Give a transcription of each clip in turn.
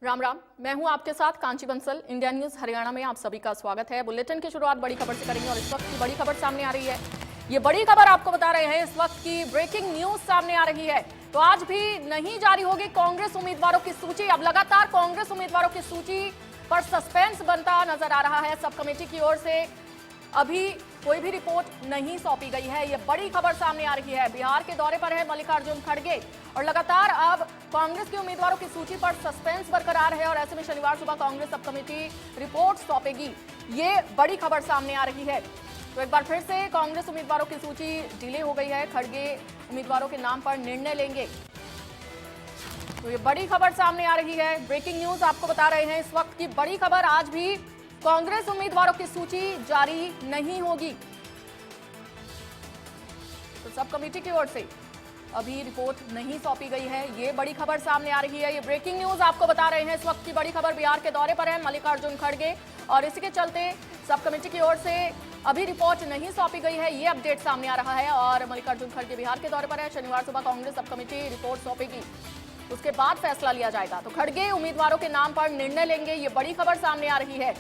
राम राम, मैं हूं आपके साथ कांची बंसल। इंडिया न्यूज हरियाणा में आप सभी का स्वागत है। बुलेटिन की शुरुआत बड़ी खबर से करेंगे और इस वक्त की बड़ी खबर सामने आ रही है। ये बड़ी खबर आपको बता रहे हैं, इस वक्त की ब्रेकिंग न्यूज सामने आ रही है। तो आज भी नहीं जारी होगी कांग्रेस उम्मीदवारों की सूची। अब लगातार कांग्रेस उम्मीदवारों की सूची पर सस्पेंस बनता नजर आ रहा है। सब कमेटी की ओर से अभी कोई भी रिपोर्ट नहीं सौंपी गई है। यह बड़ी खबर सामने आ रही है। बिहार के दौरे पर है मल्लिकार्जुन खड़गे और लगातार अब कांग्रेस के उम्मीदवारों की सूची पर सस्पेंस बरकरार है और ऐसे में शनिवार सुबह कांग्रेस सब कमेटी रिपोर्ट सौंपेगी। ये बड़ी खबर सामने आ रही है। तो एक बार फिर से कांग्रेस उम्मीदवारों की सूची डिले हो गई है। खड़गे उम्मीदवारों के नाम पर निर्णय लेंगे। तो ये बड़ी खबर सामने आ रही है। ब्रेकिंग न्यूज आपको बता रहे हैं, इस वक्त की बड़ी खबर। आज भी कांग्रेस उम्मीदवारों की सूची जारी नहीं होगी। तो सब कमेटी की ओर से अभी रिपोर्ट नहीं सौंपी गई है। ये बड़ी खबर सामने आ रही है। ये ब्रेकिंग न्यूज आपको बता रहे हैं, इस वक्त की बड़ी खबर। बिहार के दौरे पर है मल्लिकार्जुन खड़गे और इसके चलते सब कमेटी की ओर से अभी रिपोर्ट नहीं सौंपी गई है। ये अपडेट सामने आ रहा है और मल्लिकार्जुन खड़गे बिहार के दौरे पर है। शनिवार सुबह कांग्रेस सब कमेटी रिपोर्ट सौंपेगी, उसके बाद फैसला लिया जाएगा। तो खड़गे उम्मीदवारों के नाम पर निर्णय लेंगे। ये बड़ी खबर सामने आ रही है।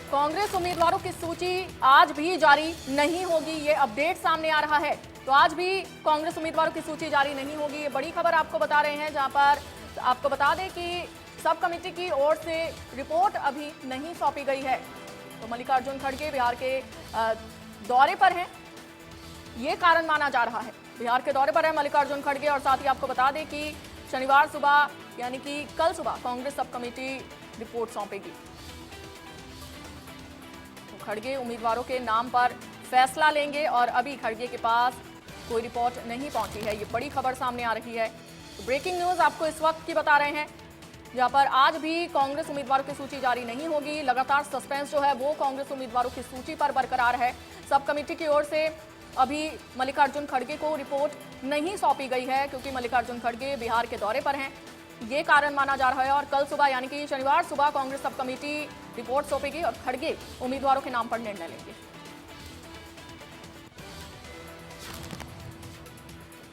कांग्रेस उम्मीदवारों की सूची आज भी जारी नहीं होगी, ये अपडेट सामने आ रहा है। तो आज भी कांग्रेस उम्मीदवारों की सूची जारी नहीं होगी। ये बड़ी खबर आपको बता रहे हैं, जहां पर आपको बता दें कि सब कमेटी की ओर से रिपोर्ट अभी नहीं सौंपी गई है। तो मल्लिकार्जुन खड़गे बिहार के दौरे पर हैं, ये कारण माना जा रहा है। बिहार के दौरे पर है मल्लिकार्जुन खड़गे और साथ ही आपको बता दें कि शनिवार सुबह यानी कि कल सुबह कांग्रेस सब कमेटी रिपोर्ट सौंपेगी। खड़गे उम्मीदवारों के नाम पर फैसला लेंगे और अभी खड़गे के पास कोई रिपोर्ट नहीं पहुंची है। ये बड़ी खबर सामने आ रही है। तो ब्रेकिंग न्यूज आपको इस वक्त की बता रहे हैं, जहां पर आज भी कांग्रेस उम्मीदवारों की सूची जारी नहीं होगी। लगातार सस्पेंस जो है वो कांग्रेस उम्मीदवारों की सूची पर बरकरार है। सब कमेटी की ओर से अभी मल्लिकार्जुन खड़गे को रिपोर्ट नहीं सौंपी गई है, क्योंकि मल्लिकार्जुन खड़गे बिहार के दौरे पर हैं। ये कारण माना जा रहा है और कल सुबह यानी कि शनिवार सुबह कांग्रेस सब कमेटी रिपोर्ट सौंपेगी और खड़गे उम्मीदवारों के नाम पर निर्णय लेंगे।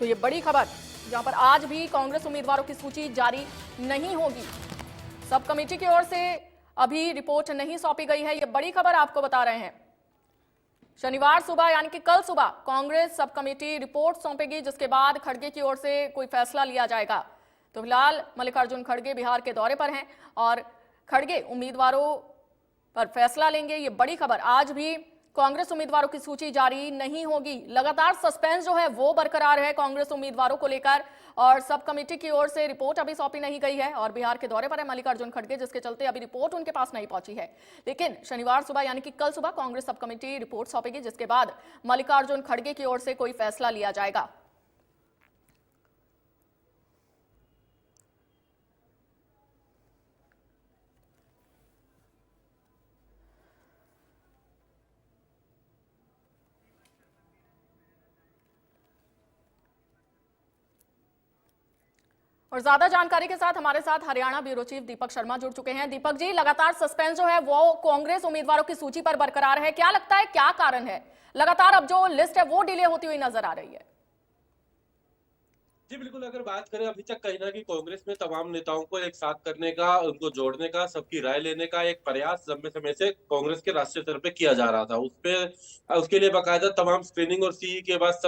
तो ये बड़ी खबर, जहां पर आज भी कांग्रेस उम्मीदवारों की सूची जारी नहीं होगी। सब कमेटी की ओर से अभी रिपोर्ट नहीं सौंपी गई है। ये बड़ी खबर आपको बता रहे हैं। शनिवार सुबह यानी कि कल सुबह कांग्रेस सब कमेटी रिपोर्ट सौंपेगी, जिसके बाद खड़गे की ओर से कोई फैसला लिया जाएगा। तो फिलहाल मल्लिकार्जुन खड़गे बिहार के दौरे पर हैं और खड़गे उम्मीदवारों पर फैसला लेंगे। ये बड़ी खबर। आज भी कांग्रेस उम्मीदवारों की सूची जारी नहीं होगी। लगातार सस्पेंस जो है वो बरकरार है कांग्रेस उम्मीदवारों को लेकर और सब कमेटी की ओर से रिपोर्ट अभी सौंपी नहीं गई है और बिहार के दौरे पर है मल्लिकार्जुन खड़गे, जिसके चलते अभी रिपोर्ट उनके पास नहीं पहुंची है। लेकिन शनिवार सुबह यानी कि कल सुबह कांग्रेस सब कमेटी रिपोर्ट सौंपेगी, जिसके बाद मल्लिकार्जुन खड़गे की ओर से कोई फैसला लिया जाएगा। और ज्यादा जानकारी के साथ हमारे साथ हरियाणा ब्यूरो चीफ दीपक शर्मा जुड़ चुके हैं। दीपक जी, लगातार सस्पेंस जो है वो कांग्रेस उम्मीदवारों की सूची पर बरकरार है। क्या लगता है क्या कारण है? लगातार अब जो लिस्ट है वो डिले होती हुई नजर आ रही है। जी बिल्कुल, अगर बात करें अभी तक कहीं ना कहीं कांग्रेस में तमाम नेताओं को एक साथ करने का, उनको जोड़ने का, सबकी राय लेने का एक प्रयास लंबे समय से कांग्रेस के राष्ट्रीय स्तर पे किया जा रहा था। उसके लिए बाकायदा तमाम स्क्रीनिंग और सीई के बाद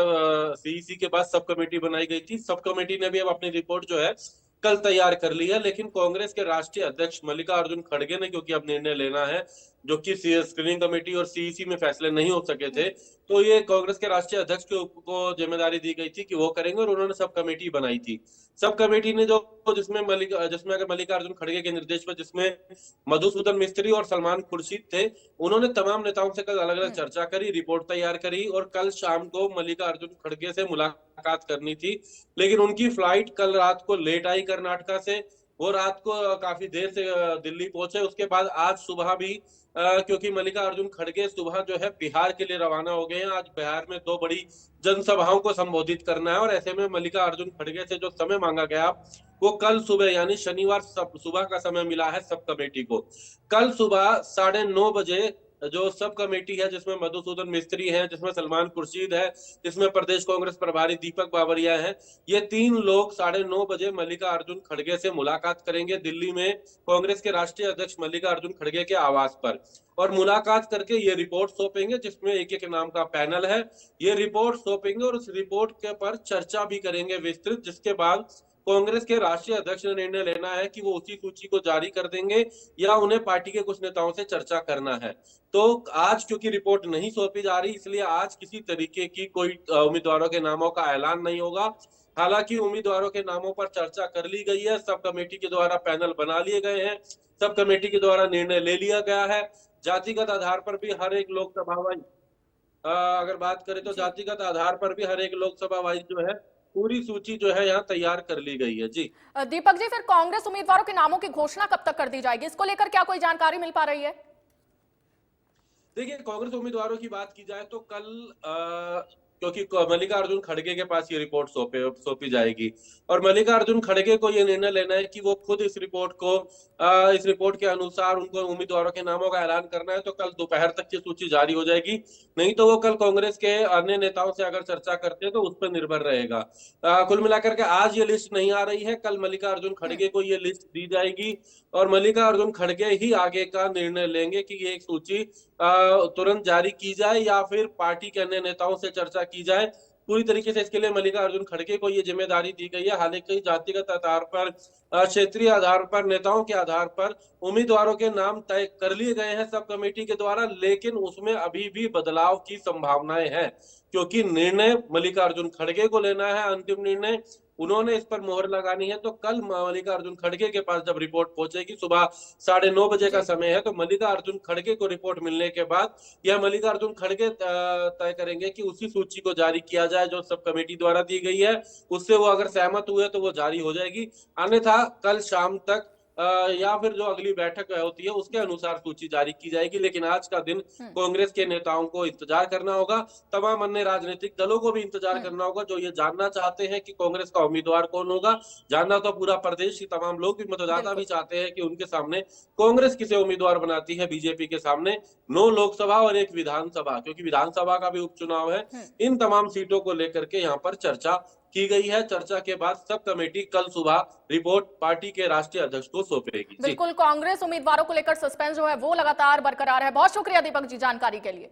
सीईसी के बाद सब कमेटी बनाई गई थी। सब कमेटी ने भी अब अपनी रिपोर्ट जो है कल तैयार कर ली है, लेकिन कांग्रेस के राष्ट्रीय अध्यक्ष मल्लिकार्जुन खड़गे ने क्योंकि अब निर्णय लेना है, जो कि स्क्रीनिंग कमेटी और सीईसी में फैसले नहीं हो सके थे, तो ये कांग्रेस के राष्ट्रीय अध्यक्ष को जिम्मेदारी दी गई थी कि वो करेंगे और उन्होंने सब कमेटी बनाई थी। सब कमेटी ने जो जिसमें अगर मल्लिकार्जुन खड़गे के निर्देश पर जिसमें मधुसूदन मिस्त्री और सलमान खुर्शीद थे, उन्होंने तमाम नेताओं से कल अलग अलग चर्चा करी, रिपोर्ट तैयार करी और कल शाम को मल्लिकार्जुन खड़गे से मुलाकात करनी थी। लेकिन उनकी फ्लाइट कल रात को लेट आई कर्नाटका से। वो रात को काफी देर से दिल्ली पहुंचे। उसके बाद आज सुबह भी क्योंकि मल्लिकार्जुन खड़गे सुबह जो है बिहार के लिए रवाना हो गए हैं। आज बिहार में दो बड़ी जनसभाओं को संबोधित करना है और ऐसे में मल्लिकार्जुन खड़गे से जो समय मांगा गया वो कल सुबह यानी शनिवार सुबह का समय मिला है सब कमेटी को। कल सुबह 9:30 बजे जो सब कमेटी है, जिसमें मधुसूदन मिस्त्री है, जिसमें सलमान खुर्शीद है, जिसमें प्रदेश कांग्रेस प्रभारी दीपक बाबरिया है, ये 3 लोग 9:30 बजे मल्लिकार्जुन खड़गे से मुलाकात करेंगे दिल्ली में कांग्रेस के राष्ट्रीय अध्यक्ष मल्लिकार्जुन खड़गे के आवास पर, और मुलाकात करके ये रिपोर्ट सौंपेंगे, जिसमें एक एक नाम का पैनल है। ये रिपोर्ट सौंपेंगे और उस रिपोर्ट के पर चर्चा भी करेंगे विस्तृत, जिसके बाद कांग्रेस के राष्ट्रीय अध्यक्ष ने निर्णय लेना है कि वो उसी सूची को जारी कर देंगे या उन्हें पार्टी के कुछ नेताओं से चर्चा करना है। तो आज क्योंकि रिपोर्ट नहीं सौंपी जा रही, इसलिए आज किसी तरीके की कोई उम्मीदवारों के नामों का ऐलान नहीं होगा। हालांकि उम्मीदवारों के नामों पर चर्चा कर ली गई है, सब कमेटी के द्वारा पैनल बना लिए गए हैं, सब कमेटी के द्वारा निर्णय ले लिया गया है। जातिगत आधार पर भी हर एक लोकसभा वाइज अगर बात करें तो जातिगत आधार पर भी हर एक लोकसभा वाइज जो है पूरी सूची जो है यहाँ तैयार कर ली गई है। जी दीपक जी, फिर कांग्रेस उम्मीदवारों के नामों की घोषणा कब तक कर दी जाएगी? इसको लेकर क्या कोई जानकारी मिल पा रही है? देखिए, कांग्रेस उम्मीदवारों की बात की जाए तो कल क्योंकि मल्लिकार्जुन खड़गे के पास ये रिपोर्ट सौंपी जाएगी और मल्लिकार्जुन खड़गे को ये निर्णय लेना है कि वो खुद इस रिपोर्ट के अनुसार उनको उम्मीदवारों के नामों का ऐलान करना है, तो कल दोपहर तक ये सूची जारी हो जाएगी। नहीं तो वो कल कांग्रेस के अन्य नेताओं से अगर चर्चा करते हैं तो उस पर निर्भर रहेगा। कुल मिलाकर के आज ये लिस्ट नहीं आ रही है, कल मल्लिकार्जुन खड़गे को ये लिस्ट दी जाएगी और मल्लिकार्जुन खड़गे ही आगे का निर्णय लेंगे कि ये एक सूची तुरंत जारी की जाए या फिर पार्टी के अन्य नेताओं से चर्चा की जाए। पूरी तरीके से इसके लिए मल्लिकार्जुन खड़गे को ये जिम्मेदारी दी गई है। हालांकि जातिगत आधार पर, क्षेत्रीय आधार पर, नेताओं के आधार पर उम्मीदवारों के नाम तय कर लिए गए हैं सब कमेटी के द्वारा, लेकिन उसमें अभी भी बदलाव की संभावनाएं हैं क्योंकि निर्णय मल्लिकार्जुन खड़गे को लेना है। अंतिम निर्णय उन्होंने इस पर मोहर लगानी है। तो कल मल्लिकार्जुन खड़गे के पास जब रिपोर्ट पहुंचेगी, सुबह 9:30 बजे का समय है, तो मल्लिकार्जुन खड़गे को रिपोर्ट मिलने के बाद यह मल्लिकार्जुन खड़गे तय करेंगे कि उसी सूची को जारी किया जाए जो सब कमेटी द्वारा दी गई है। उससे वो अगर सहमत हुए तो वो जारी हो जाएगी, अन्यथा कल शाम तक या फिर जो अगली बैठक होती है उसके अनुसार सूची जारी की जाएगी। लेकिन आज का दिन कांग्रेस के नेताओं को इंतजार करना होगा, तमाम अन्य राजनीतिक दलों को भी इंतजार करना होगा जो ये जानना चाहते हैं कि कांग्रेस का उम्मीदवार कौन होगा। जानना तो पूरा प्रदेश की तमाम लोग भी, मतदाता भी चाहते हैं कि उनके सामने कांग्रेस किसे उम्मीदवार बनाती है बीजेपी के सामने 9 लोकसभा और 1 विधानसभा, क्योंकि विधानसभा का भी उपचुनाव है। इन तमाम सीटों को लेकर के यहाँ पर चर्चा की गई है। चर्चा के बाद सब कमेटी कल सुबह रिपोर्ट पार्टी के राष्ट्रीय अध्यक्ष को सौंपेगी। बिल्कुल, कांग्रेस उम्मीदवारों को लेकर सस्पेंस जो है वो लगातार बरकरार है। बहुत शुक्रिया दीपक जी जानकारी के लिए।